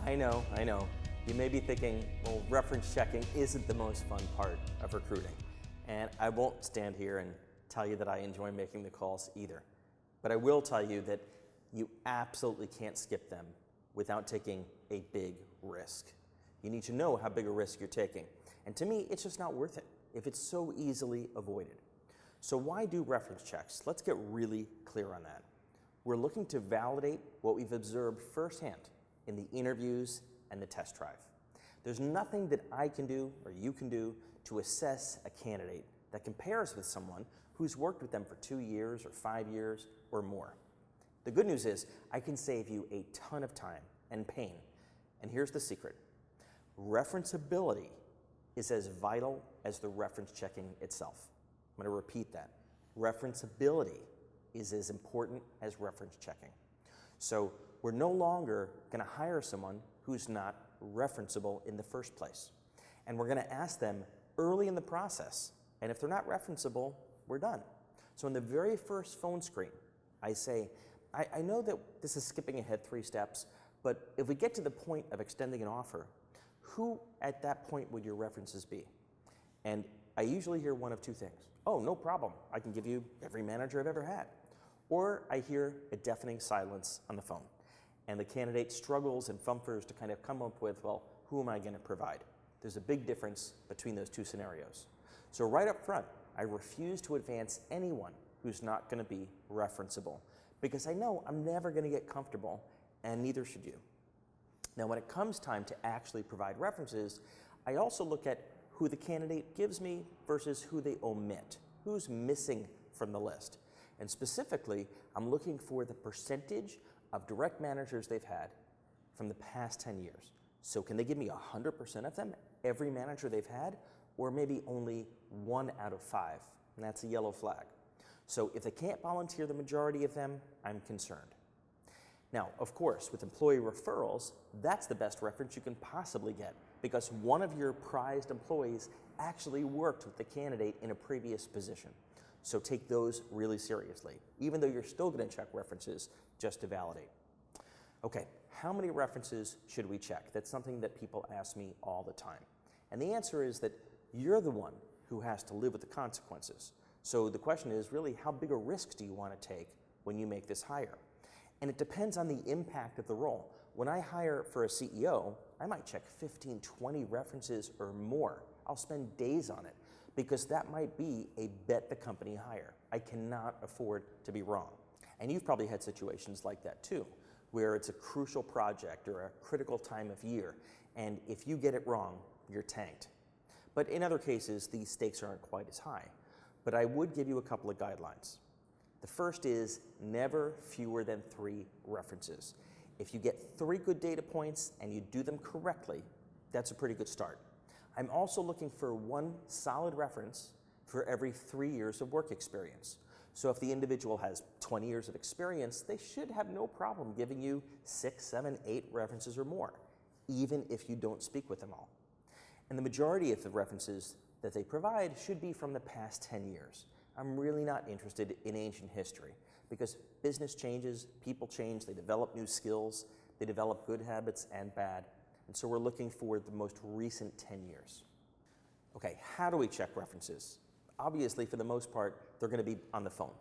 I know. You may be thinking, well, reference checking isn't the most fun part of recruiting. And I won't stand here and tell you that I enjoy making the calls either. But I will tell you that you absolutely can't skip them without taking a big risk. You need to know how big a risk you're taking. And to me, it's just not worth it if it's so easily avoided. So why do reference checks? Let's get really clear on that. We're looking to validate what we've observed firsthand in the interviews and the test drive. There's nothing that I can do or you can do to assess a candidate that compares with someone who's worked with them for 2 years or 5 years or more. The good news is I can save you a ton of time and pain. And here's the secret. Referenceability is as vital as the reference checking itself. I'm going to repeat that. Referenceability is as important as reference checking. So we're no longer going to hire someone who's not referenceable in the first place. And we're going to ask them early in the process. And if they're not referenceable, we're done. So in the very first phone screen, I say, I know that this is skipping ahead 3 steps, but if we get to the point of extending an offer, who at that point would your references be? And I usually hear one of 2 things. Oh, no problem. I can give you every manager I've ever had. Or I hear a deafening silence on the phone. And the candidate struggles and fumbers to kind of come up with, well, who am I going to provide? There's a big difference between those 2 scenarios. So right up front, I refuse to advance anyone who's not going to be referenceable because I know I'm never going to get comfortable, and neither should you. Now, when it comes time to actually provide references, I also look at who the candidate gives me versus who they omit, who's missing from the list. And specifically, I'm looking for the percentage of direct managers they've had from the past 10 years. So can they give me 100% of them, every manager they've had, or maybe only 1 out of 5? And that's a yellow flag. So if they can't volunteer the majority of them, I'm concerned. Now, of course, with employee referrals, that's the best reference you can possibly get because one of your prized employees actually worked with the candidate in a previous position. So take those really seriously, even though you're still going to check references just to validate. Okay, how many references should we check? That's something that people ask me all the time. And the answer is that you're the one who has to live with the consequences. So the question is really, how big a risk do you want to take when you make this hire? And it depends on the impact of the role. When I hire for a CEO, I might check 15, 20 references or more. I'll spend days on it because that might be a bet the company hire. I cannot afford to be wrong. And you've probably had situations like that too, where it's a crucial project or a critical time of year, and if you get it wrong, you're tanked. But in other cases, these stakes aren't quite as high. But I would give you a couple of guidelines. The first is never fewer than 3 references. If you get 3 good data points and you do them correctly, that's a pretty good start. I'm also looking for 1 solid reference for every 3 years of work experience. So if the individual has 20 years of experience, they should have no problem giving you 6, 7, 8 references or more, even if you don't speak with them all. And the majority of the references that they provide should be from the past 10 years. I'm really not interested in ancient history because business changes, people change, they develop new skills, they develop good habits and bad. And so we're looking for the most recent 10 years. Okay, how do we check references? Obviously, for the most part, they're going to be on the phone.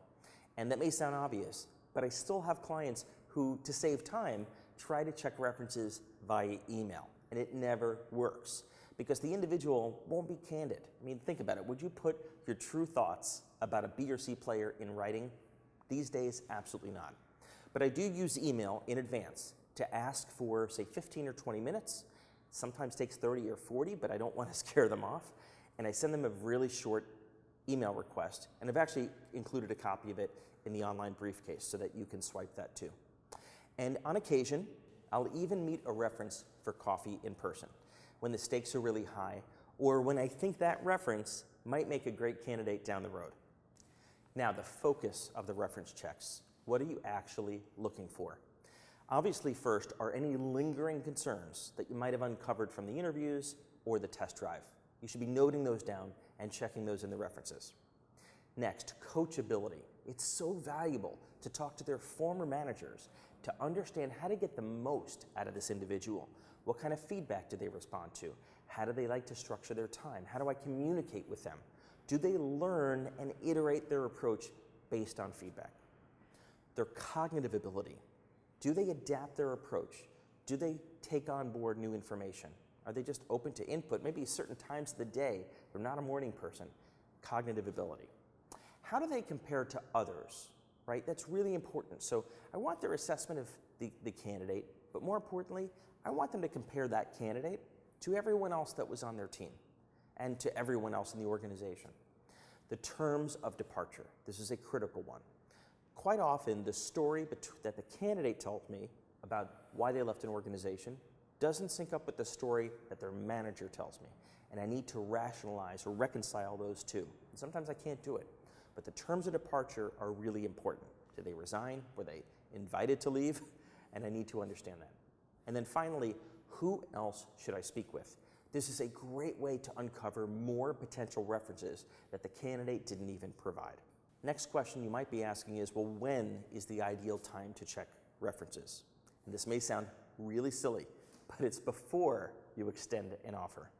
And that may sound obvious, but I still have clients who, to save time, try to check references via email. And it never works because the individual won't be candid. I mean, think about it. Would you put your true thoughts about a B or C player in writing? These days, absolutely not. But I do use email in advance to ask for, say, 15 or 20 minutes. Sometimes takes 30 or 40, but I don't want to scare them off. And I send them a really short email request. And I've actually included a copy of it in the online briefcase so that you can swipe that too. And on occasion, I'll even meet a reference for coffee in person when the stakes are really high or when I think that reference might make a great candidate down the road. Now, the focus of the reference checks. What are you actually looking for? Obviously, first are any lingering concerns that you might have uncovered from the interviews or the test drive. You should be noting those down and checking those in the references. Next, coachability. It's so valuable to talk to their former managers to understand how to get the most out of this individual. What kind of feedback do they respond to? How do they like to structure their time? How do I communicate with them? Do they learn and iterate their approach based on feedback? Their cognitive ability. Do they adapt their approach? Do they take on board new information? Are they just open to input, maybe certain times of the day? They're not a morning person. Cognitive ability. How do they compare to others, right? That's really important. So I want their assessment of the candidate, but more importantly, I want them to compare that candidate to everyone else that was on their team and to everyone else in the organization. The terms of departure. This is a critical one. Quite often, the story that the candidate told me about why they left an organization doesn't sync up with the story that their manager tells me. And I need to rationalize or reconcile those two. And sometimes I can't do it. But the terms of departure are really important. Did they resign? Were they invited to leave? And I need to understand that. And then finally, who else should I speak with? This is a great way to uncover more potential references that the candidate didn't even provide. Next question you might be asking is, well, when is the ideal time to check references? And this may sound really silly, but it's before you extend an offer.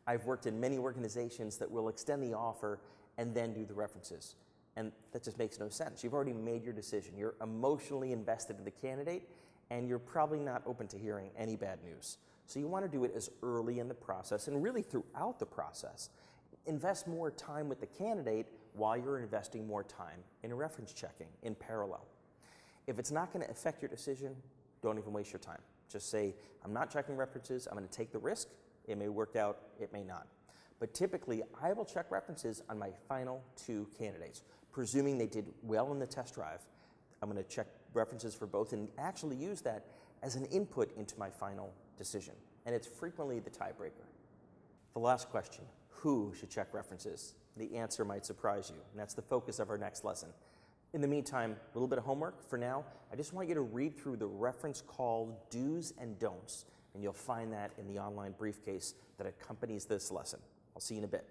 I've worked in many organizations that will extend the offer and then do the references. And that just makes no sense. You've already made your decision. You're emotionally invested in the candidate, and you're probably not open to hearing any bad news. So you want to do it as early in the process and really throughout the process. Invest more time with the candidate while you're investing more time in reference checking in parallel. If it's not going to affect your decision, don't even waste your time. Just say, I'm not checking references, I'm going to take the risk. It may work out, it may not. But typically, I will check references on my final 2 candidates. Presuming they did well in the test drive, I'm going to check references for both and actually use that as an input into my final decision. And it's frequently the tiebreaker. The last question, who should check references? The answer might surprise you, and that's the focus of our next lesson. In the meantime, a little bit of homework for now. I just want you to read through the reference call do's and don'ts, and you'll find that in the online briefcase that accompanies this lesson. I'll see you in a bit.